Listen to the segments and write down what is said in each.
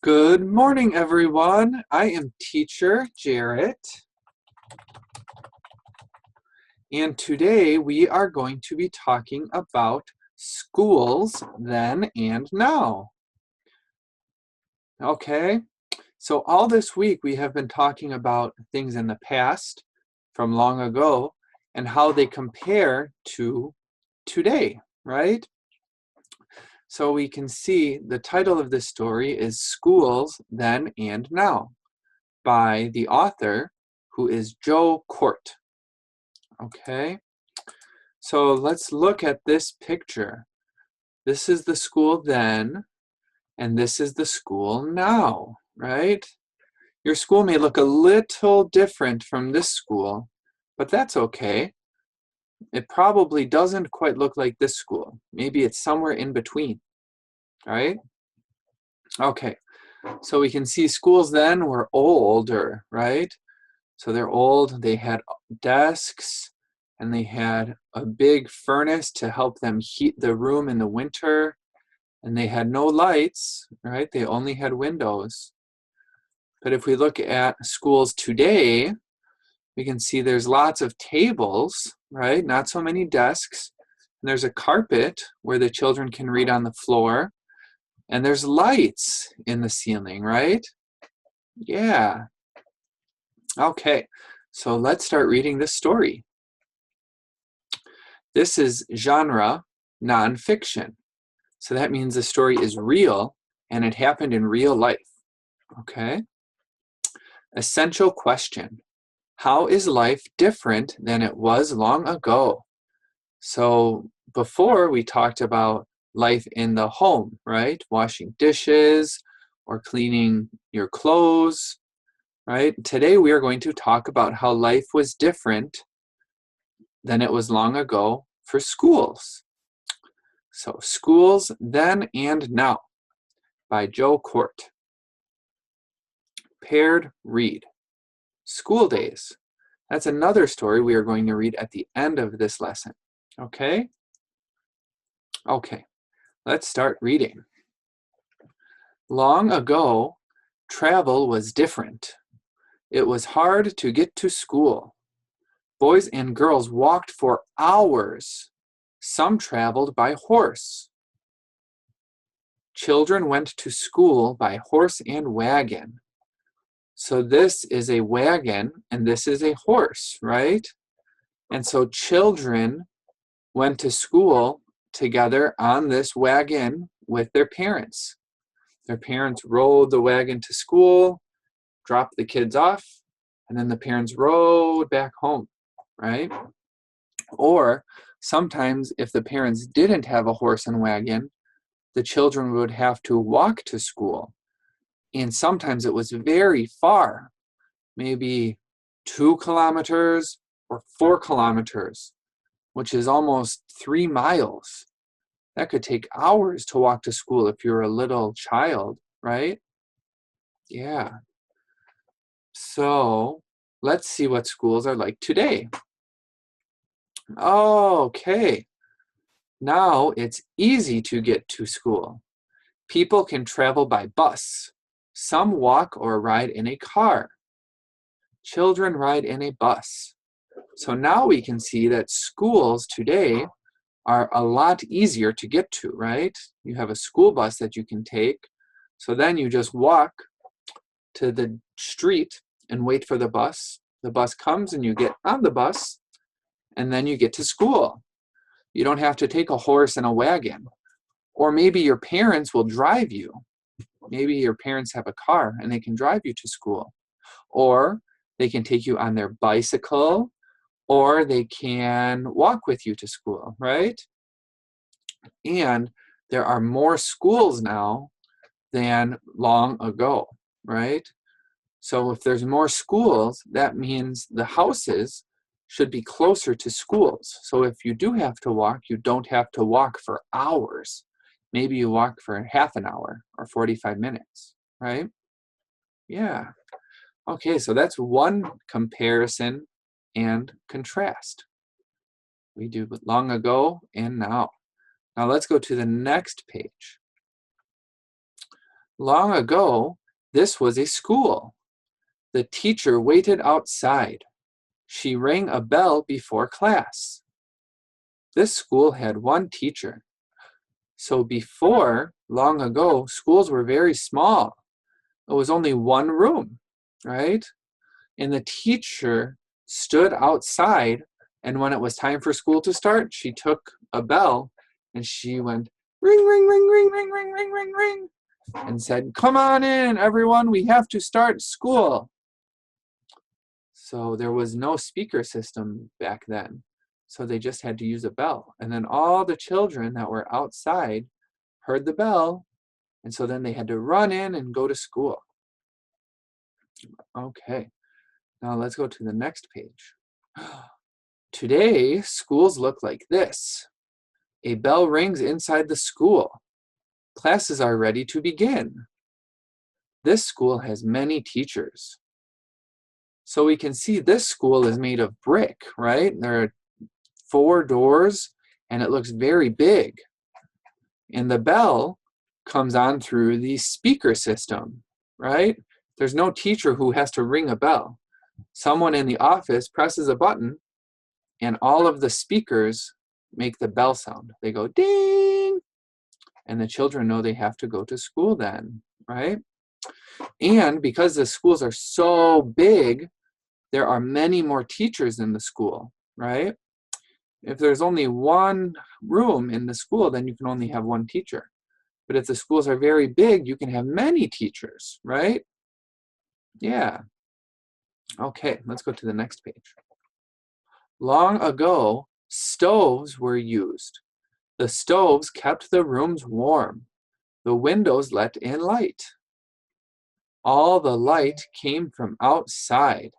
Good morning, everyone. I am teacher Jarrett, and today we are going to be talking about schools then and now. Okay, so all this week we have been talking about things in the past from long ago and how they compare to today, right? So we can see the title of this story is Schools Then and Now by the author, who is Joe Kort. Okay, so let's look at this picture. This is the school then, and this is the school now, right? Your school may look a little different from this school, but that's okay. It probably doesn't quite look like this school. Maybe it's somewhere in between, right? Okay, so we can see schools then were older, right? So they're old, they had desks, and they had a big furnace to help them heat the room in the winter, and they had no lights, right? They only had windows. But if we look at schools today, we can see there's lots of tables, right? Not so many desks. And there's a carpet where the children can read on the floor, and there's lights in the ceiling, right? Yeah. Okay, so let's start reading this story. This is genre nonfiction. So that means the story is real and it happened in real life. Okay? Essential question. How is life different than it was long ago? So before we talked about life in the home, right? Washing dishes or cleaning your clothes, right? Today we are going to talk about how life was different than it was long ago for schools. So, Schools Then and Now by Joe Kort. Paired read. School days. That's another story we are going to read at the end of this lesson. Okay? Okay, let's start reading. Long ago, travel was different. It was hard to get to school. Boys and girls walked for hours. Some traveled by horse. Children went to school by horse and wagon. So this is a wagon and this is a horse, right? And so children went to school together on this wagon with their parents. Their parents rode the wagon to school, dropped the kids off, and then the parents rode back home, right? Or sometimes if the parents didn't have a horse and wagon, the children would have to walk to school. And sometimes it was very far, maybe 2 kilometers or 4 kilometers, which is almost 3 miles. That could take hours to walk to school if you're a little child, right? Yeah. So let's see what schools are like today. Okay. Now it's easy to get to school. People can travel by bus. Some walk or ride in a car. Children ride in a bus. So now we can see that schools today are a lot easier to get to, right? You have a school bus that you can take. So then you just walk to the street and wait for the bus. The bus comes and you get on the bus and then you get to school. You don't have to take a horse and a wagon. Or maybe your parents will drive you. Maybe your parents have a car and they can drive you to school. Or they can take you on their bicycle, or they can walk with you to school, right? And there are more schools now than long ago, right? So if there's more schools, that means the houses should be closer to schools. So if you do have to walk, you don't have to walk for hours. Maybe you walk for half an hour or 45 minutes, right? Yeah. Okay, so that's one comparison and contrast. We do long ago and now. Now let's go to the next page. Long ago, this was a school. The teacher waited outside. She rang a bell before class. This school had one teacher. So before, long ago, schools were very small. It was only one room, right? And the teacher stood outside, and when it was time for school to start, she took a bell and she went ring, ring, ring, ring, ring, ring, ring, ring, ring, and said, "Come on in, everyone, we have to start school." So there was no speaker system back then. So they just had to use a bell. And then all the children that were outside heard the bell, and so then they had to run in and go to school. Okay, now let's go to the next page. Today, schools look like this. A bell rings inside the school. Classes are ready to begin. This school has many teachers. So we can see this school is made of brick, right? There are 4 doors, and it looks very big. And the bell comes on through the speaker system, right? There's no teacher who has to ring a bell. Someone in the office presses a button, and all of the speakers make the bell sound. They go ding, and the children know they have to go to school then, right? And because the schools are so big, there are many more teachers in the school, right? If there's only one room in the school, then you can only have one teacher. But if the schools are very big, you can have many teachers, right? Yeah. Okay, let's go to the next page. Long ago, stoves were used. The stoves kept the rooms warm. The windows let in light. All the light came from outside.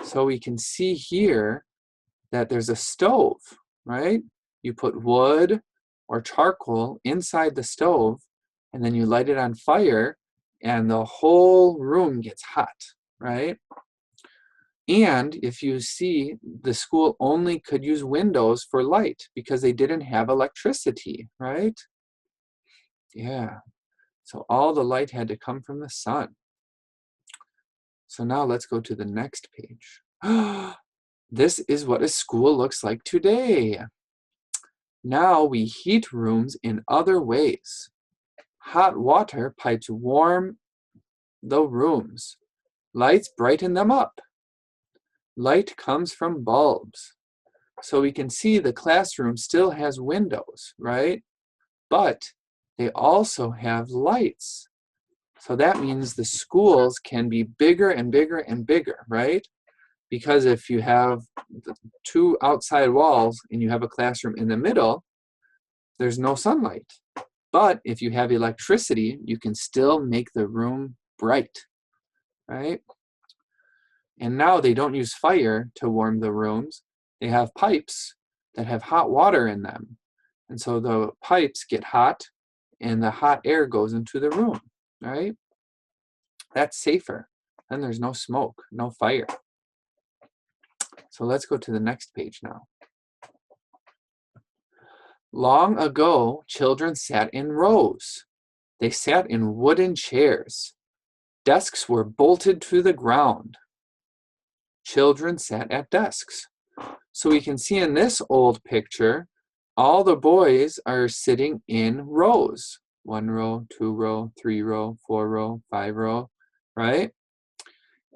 So we can see here that there's a stove, right? You put wood or charcoal inside the stove, and then you light it on fire, and the whole room gets hot, right? And if you see, the school only could use windows for light because they didn't have electricity, right? Yeah. So all the light had to come from the sun. So now let's go to the next page. This is what a school looks like today. Now we heat rooms in other ways. Hot water pipes warm the rooms. Lights brighten them up. Light comes from bulbs. So we can see the classroom still has windows, right? But they also have lights. So that means the schools can be bigger and bigger and bigger, right? Because if you have 2 outside walls and you have a classroom in the middle, there's no sunlight. But if you have electricity, you can still make the room bright, right? And now they don't use fire to warm the rooms. They have pipes that have hot water in them. And so the pipes get hot and the hot air goes into the room, right? That's safer. Then there's no smoke, no fire. So let's go to the next page now. Long ago, children sat in rows. They sat in wooden chairs. Desks were bolted to the ground. Children sat at desks. So we can see in this old picture, all the boys are sitting in rows. 1 row, 2 row, 3 row, 4 row, 5 row, right?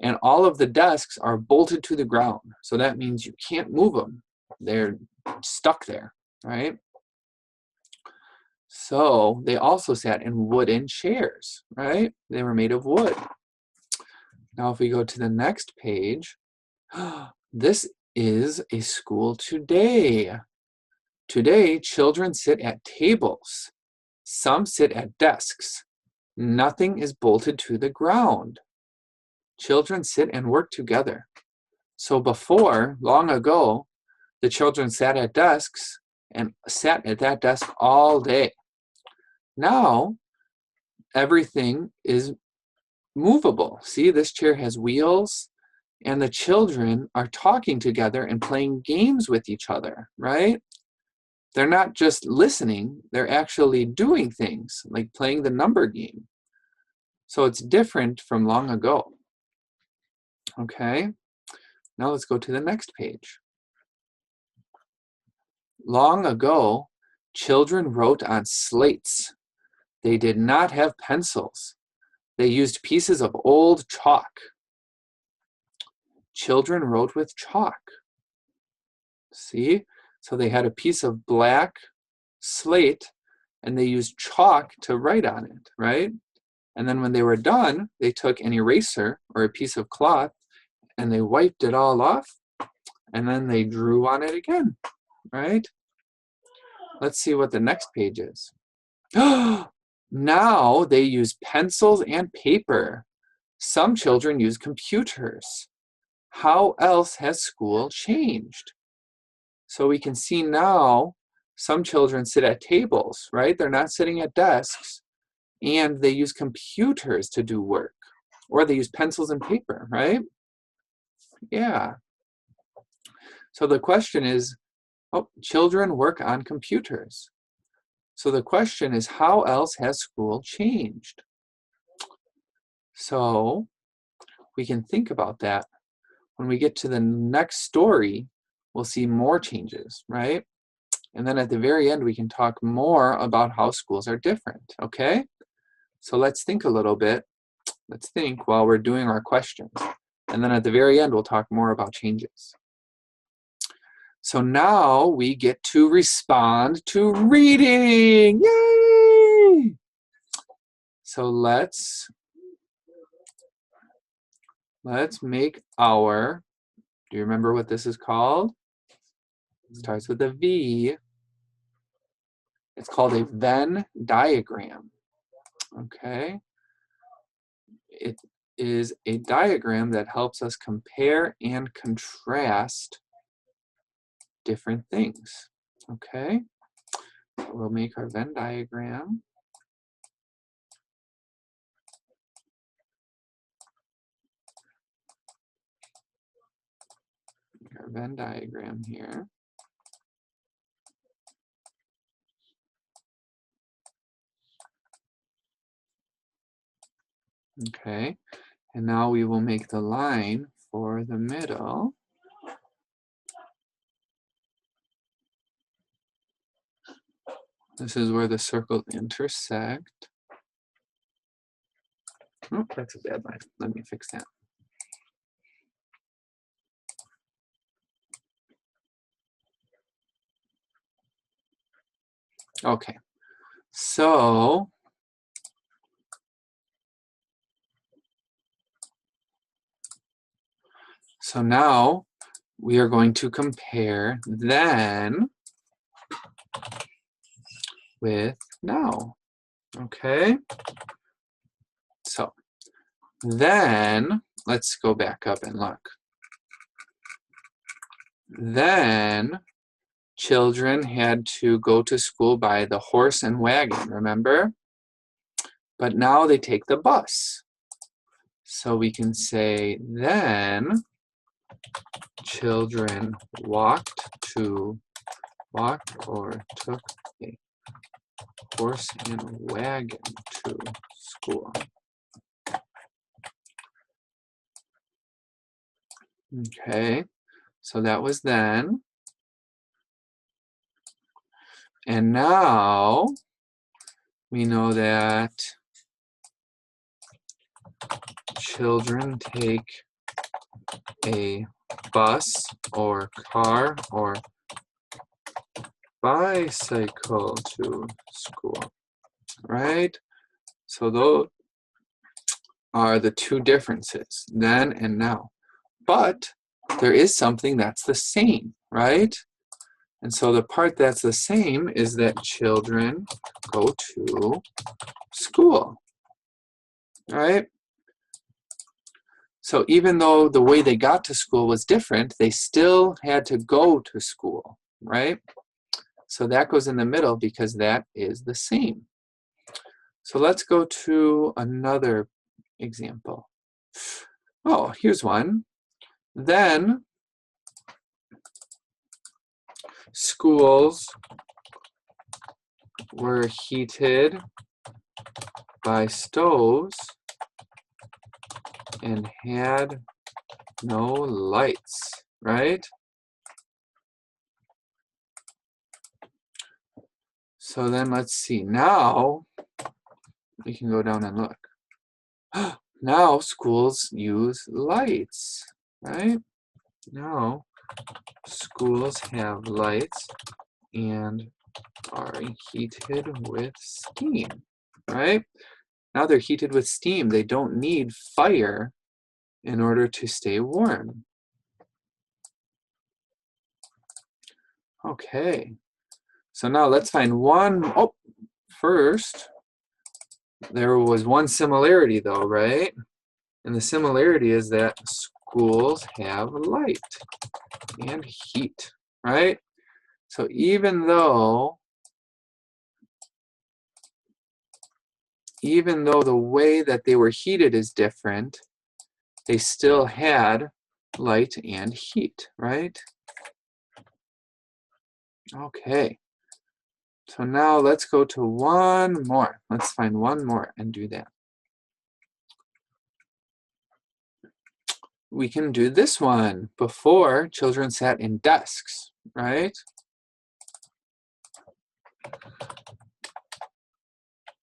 And all of the desks are bolted to the ground. So that means you can't move them. They're stuck there, right? So they also sat in wooden chairs, right? They were made of wood. Now if we go to the next page, this is a school today. Today, children sit at tables. Some sit at desks. Nothing is bolted to the ground. Children sit and work together. So before, long ago, the children sat at desks and sat at that desk all day. Now, everything is movable. See, this chair has wheels, and the children are talking together and playing games with each other, right? They're not just listening, they're actually doing things, like playing the number game. So it's different from long ago. Okay, now let's go to the next page. Long ago, children wrote on slates. They did not have pencils. They used pieces of old chalk. Children wrote with chalk. See? So they had a piece of black slate and they used chalk to write on it, right? And then when they were done, they took an eraser or a piece of cloth and they wiped it all off and then they drew on it again, right? Let's see what the next page is. Now they use pencils and paper. Some children use computers. How else has school changed? So we can see now some children sit at tables, right? They're not sitting at desks, and they use computers to do work, or they use pencils and paper, right? Yeah. So the question is, oh, children work on computers. So the question is, how else has school changed? So we can think about that. When we get to the next story, we'll see more changes, right? And then at the very end, we can talk more about how schools are different, okay? So let's think a little bit. Let's think while we're doing our questions. And then at the very end, we'll talk more about changes. So now we get to respond to reading. Yay! So let's make our, do you remember what this is called? It starts with a V. It's called a Venn diagram. Okay. It is a diagram that helps us compare and contrast different things. Okay. So we'll make our Venn diagram. Our Venn diagram here. Okay, and now we will make the line for the middle. This is where the circles intersect. Oh, that's a bad line. Let me fix that. Okay, so now we are going to compare then with now. Okay, so then let's go back up and look. Then children had to go to school by the horse and wagon, remember? But now they take the bus. So we can say then children walked or took a horse and wagon to school. Okay, so that was then. And now we know that children take a bus or car or bicycle to school, right? So those are the two differences, then and now. But there is something that's the same, right? And so the part that's the same is that children go to school, right? So even though the way they got to school was different, they still had to go to school, right? So that goes in the middle because that is the same. So let's go to another example. Oh, here's one. Then schools were heated by stoves and had no lights, right? So then let's see. Now we can go down and look. Now schools use lights, right? Now schools have lights and are heated with steam, right? Now they're heated with steam. They don't need fire in order to stay warm. Okay, so now let's find one. Oh, first, there was one similarity though, right? And the similarity is that schools have light and heat, right? So even though the way that they were heated is different, they still had light and heat, right? Okay. So now let's go to one more. Let's find one more and do that. We can do this one. Before, children sat in desks, right?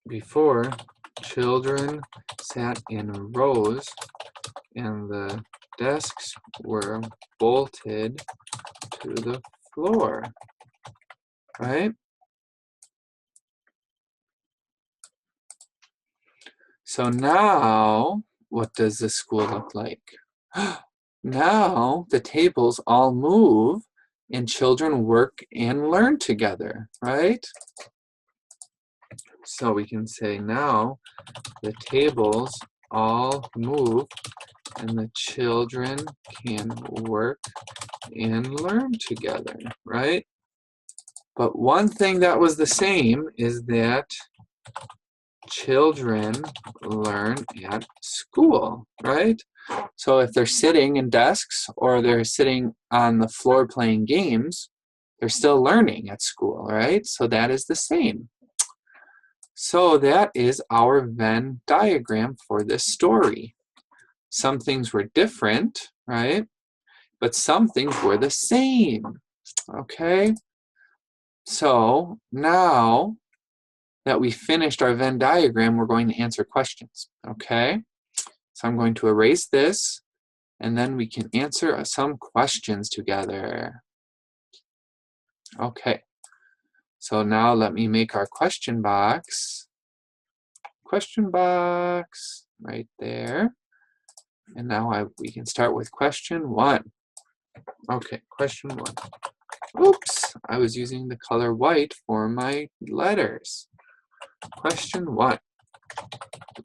Before, children sat in rows and the desks were bolted to the floor, right? So now, what does the school look like? Now the tables all move and children work and learn together, right? So we can say now the tables all move and the children can work and learn together, right? But one thing that was the same is that children learn at school, right? So if they're sitting in desks or they're sitting on the floor playing games, they're still learning at school, right? So that is the same. So that is our Venn diagram for this story. Some things were different, right? But some things were the same, okay? So now that we finished our Venn diagram, we're going to answer questions, okay? So I'm going to erase this, and then we can answer some questions together. Okay, so now let me make our question box. Question box right there. And now we can start with question 1. Okay, question 1. Oops, I was using the color white for my letters. Question 1.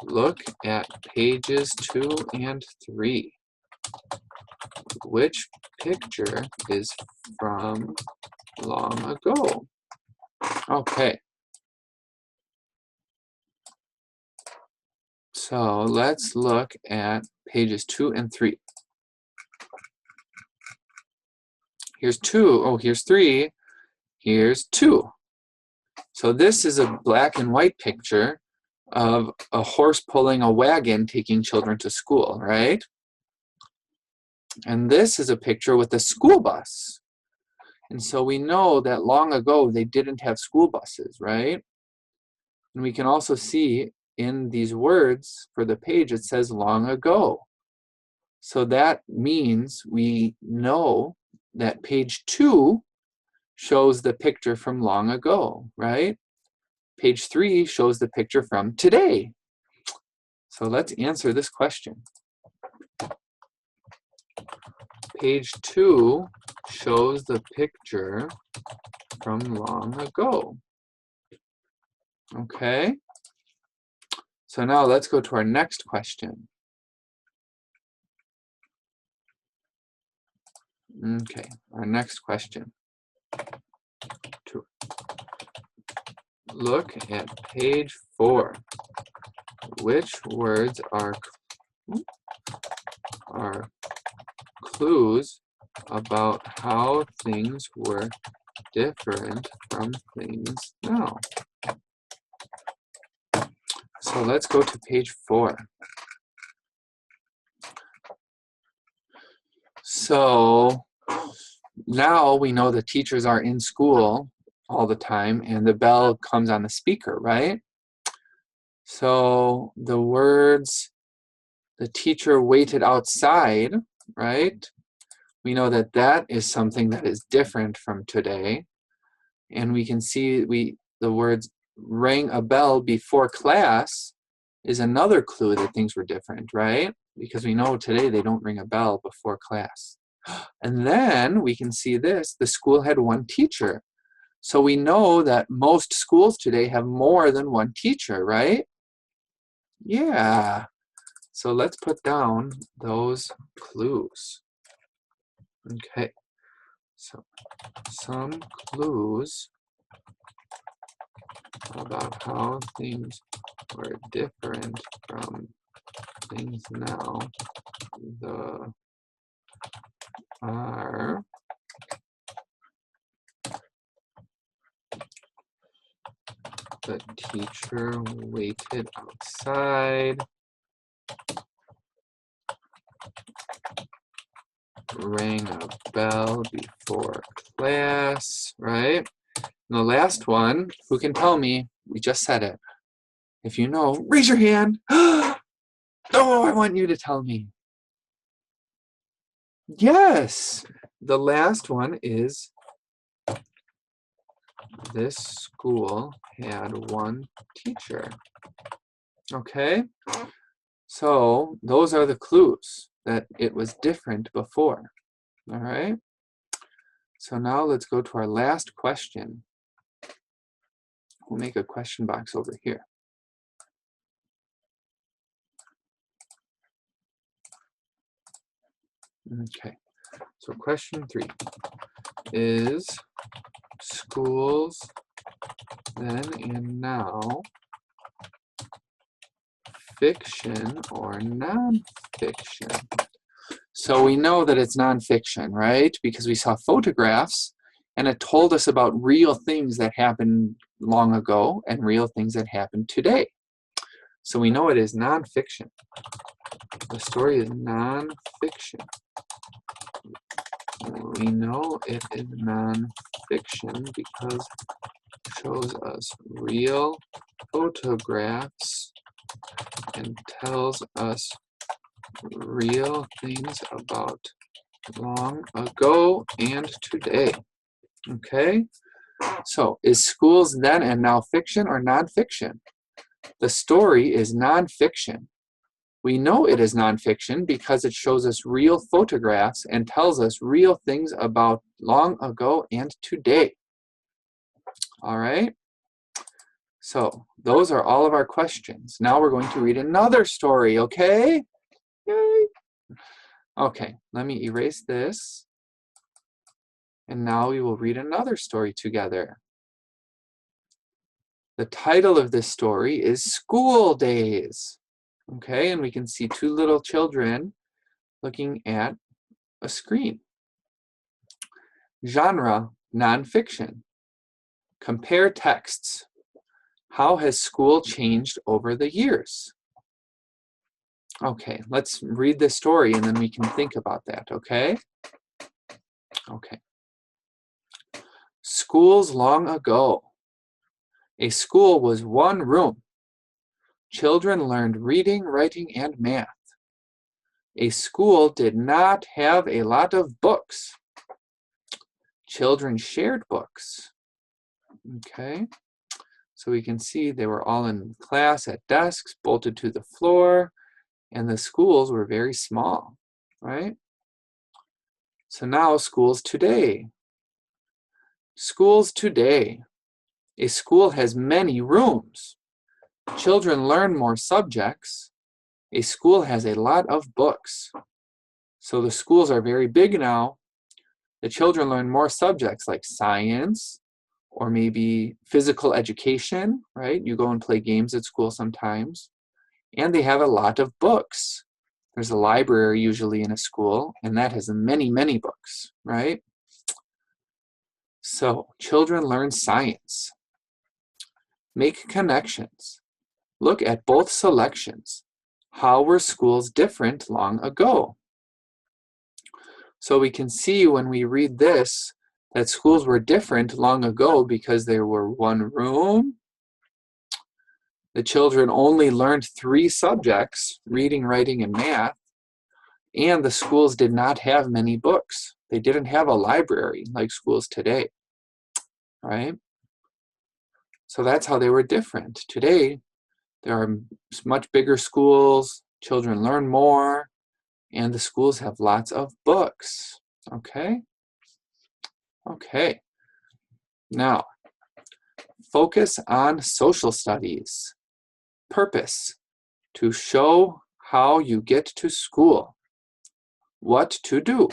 Look at pages 2 and 3. Which picture is from long ago? Okay. So let's look at pages 2 and 3. Here's 2. Oh, here's 3. Here's 2. So this is a black and white picture of a horse pulling a wagon taking children to school, right? And this is a picture with a school bus. And so we know that long ago they didn't have school buses, right? And we can also see in these words for the page, it says long ago. So that means we know that page 2 shows the picture from long ago, right? Page 3 shows the picture from today. So let's answer this question. Page 2 shows the picture from long ago. Okay? So now let's go to our next question. Okay, our next question. Look at page 4. Which words are clues about how things were different from things now? So let's go to page 4. So now we know the teachers are in school all the time and the bell comes on the speaker, right? So the words, the teacher waited outside, right? We know that that is something that is different from today. And we can see the words rang a bell before class is another clue that things were different, right? Because we know today they don't ring a bell before class. And then we can see this, the school had one teacher. So we know that most schools today have more than one teacher, right? Yeah. So let's put down those clues. Okay. So some clues about how things were different from things now. The teacher waited outside, rang a bell before class, right? And the last one, who can tell me? We just said it. If you know, raise your hand. Oh, I want you to tell me. Yes. The last one is this school had one teacher. Okay? So those are the clues that it was different before. All right? So now let's go to our last question. We'll make a question box over here. Okay, so question 3 is schools then and now fiction or non-fiction? So we know that it's non-fiction, right? Because we saw photographs and it told us about real things that happened long ago and real things that happen today. So we know it is non-fiction. The story is non-fiction. We know it is non-fiction because it shows us real photographs and tells us real things about long ago and today. Okay? So, is schools then and now fiction or non-fiction? The story is non-fiction. We know it is nonfiction because it shows us real photographs and tells us real things about long ago and today. All right? So those are all of our questions. Now we're going to read another story, okay? Yay! Okay, let me erase this. And now we will read another story together. The title of this story is School Days. Okay, and we can see 2 little children looking at a screen. Genre, nonfiction. Compare texts. How has school changed over the years? Okay, let's read the story and then we can think about that, okay? Okay. Schools long ago. A school was one room. Children learned reading, writing, and math. A school did not have a lot of books. Children shared books. Okay, so we can see they were all in class at desks, bolted to the floor, and the schools were very small, right? So now schools today. Schools today. A school has many rooms. Children learn more subjects. A school has a lot of books. So the schools are very big now. The children learn more subjects like science or maybe physical education, right? You go and play games at school sometimes. And they have a lot of books. There's a library usually in a school, and that has many, many books, right? So children learn science. Make connections. Look at both selections. How were schools different long ago? So we can see when we read this that schools were different long ago because there were one room. The children only learned 3 subjects, reading, writing, and math, and the schools did not have many books. They didn't have a library like schools today, right? So that's how they were different. Today, there are much bigger schools, children learn more, and the schools have lots of books, okay? Okay, now, focus on social studies. Purpose, to show how you get to school. What to do.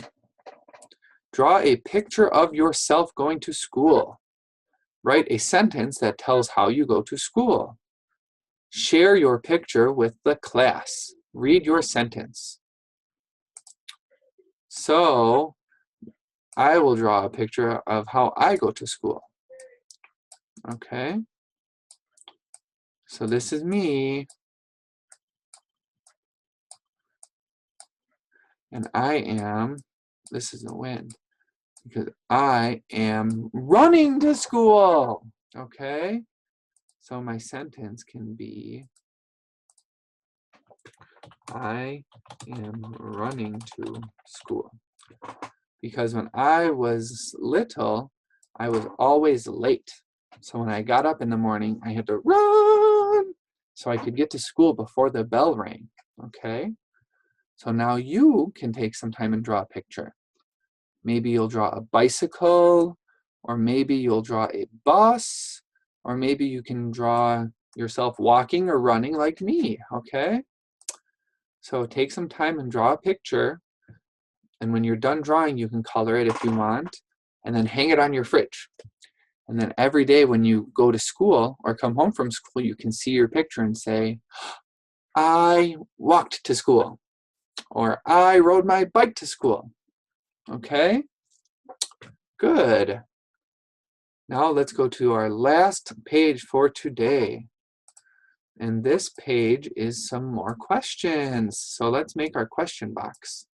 Draw a picture of yourself going to school. Write a sentence that tells how you go to school. Share your picture with the class. Read your sentence. So, I will draw a picture of how I go to school. Okay? So this is me. And I am, this is the wind, because I am running to school. Okay? So my sentence can be, I am running to school. Because when I was little, I was always late. So when I got up in the morning, I had to run so I could get to school before the bell rang. Okay? So now you can take some time and draw a picture. Maybe you'll draw a bicycle, or maybe you'll draw a bus, or maybe you can draw yourself walking or running like me, okay? So take some time and draw a picture, and when you're done drawing, you can color it if you want, and then hang it on your fridge. And then every day when you go to school or come home from school, you can see your picture and say, I walked to school, or I rode my bike to school. Okay? Good. Now let's go to our last page for today. And this page is some more questions. So let's make our question box.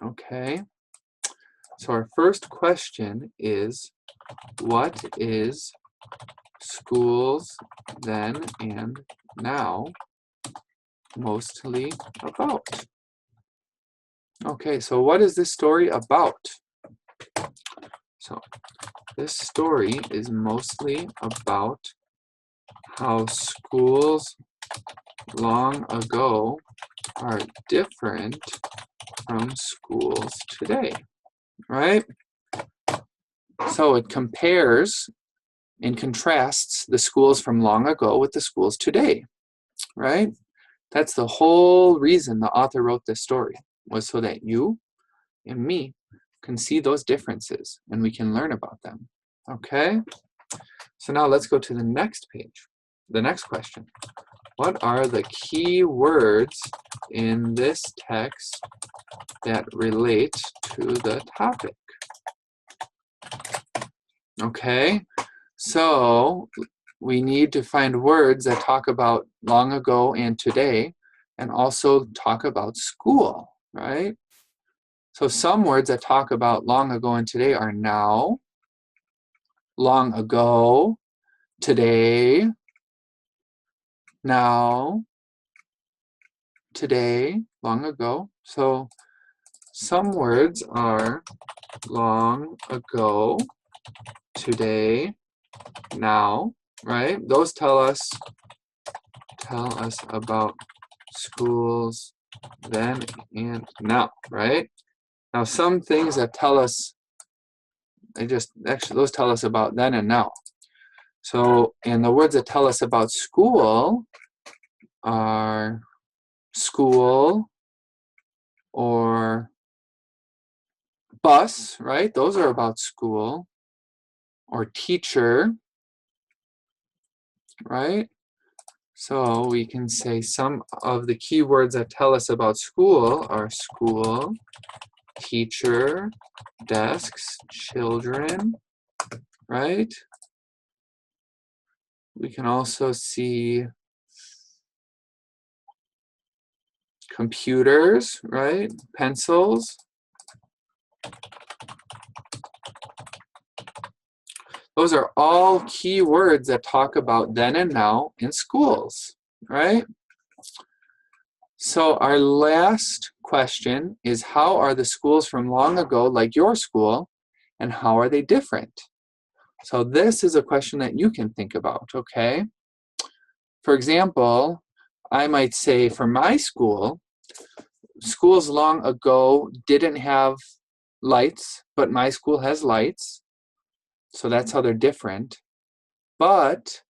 Okay. So our first question is, what is schools then and now mostly about? Okay, so what is this story about? So this story is mostly about how schools long ago are different from schools today, right? So it compares and contrasts the schools from long ago with the schools today, right? That's the whole reason the author wrote this story, was so that you and me can see those differences and we can learn about them, okay? So now let's go to the next page, the next question. What are the key words in this text that relate to the topic? Okay, so we need to find words that talk about long ago and today, and also talk about school, right? So some words that talk about long ago and today are now, long ago, today, now, today, long ago. So some words are long ago, today, now, right? Those tell us about schools then and now, right? Now some things that tell us, those tell us about then and now. So, and the words that tell us about school are school or bus, right? Those are about school. Or teacher, right? So we can say some of the key words that tell us about school are school, teacher, desks, children, right? We can also see computers, right? Pencils. Those are all key words that talk about then and now in schools, right? So our last question is, how are the schools from long ago like your school, and how are they different? So this is a question that you can think about, okay? For example, I might say for my school, schools long ago didn't have lights, but my school has lights. So that's how they're different. But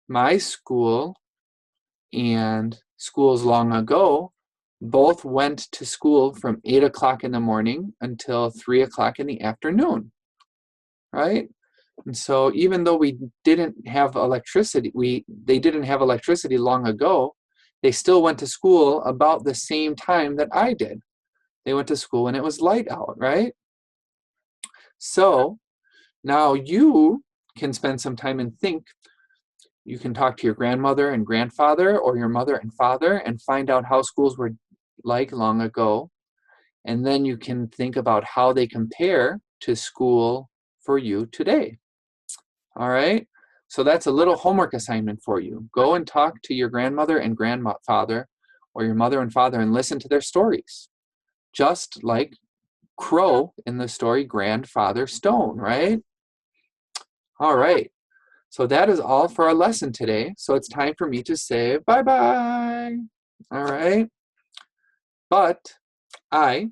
my school and schools long ago both went to school from 8 o'clock in the morning until 3 o'clock in the afternoon, right? And so even though we didn't have electricity, they didn't have electricity long ago, they still went to school about the same time that I did. They went to school when it was light out, right? So now you can spend some time and think. You can talk to your grandmother and grandfather or your mother and father and find out how schools were like long ago. And then you can think about how they compare to school for you today. All right? So that's a little homework assignment for you. Go and talk to your grandmother and grandfather or your mother and father and listen to their stories. Just like Crow in the story Grandfather Stone, right? All right. So that is all for our lesson today. So it's time for me to say bye-bye. All right. But I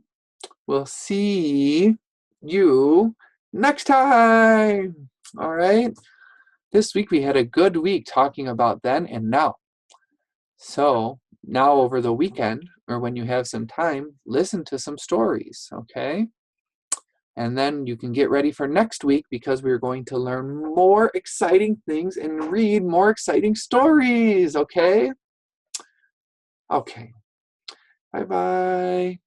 will see you next time. All right. This week we had a good week talking about then and now. So now over the weekend, or when you have some time, listen to some stories, okay? And then you can get ready for next week because we're going to learn more exciting things and read more exciting stories, okay? Okay. Bye-bye.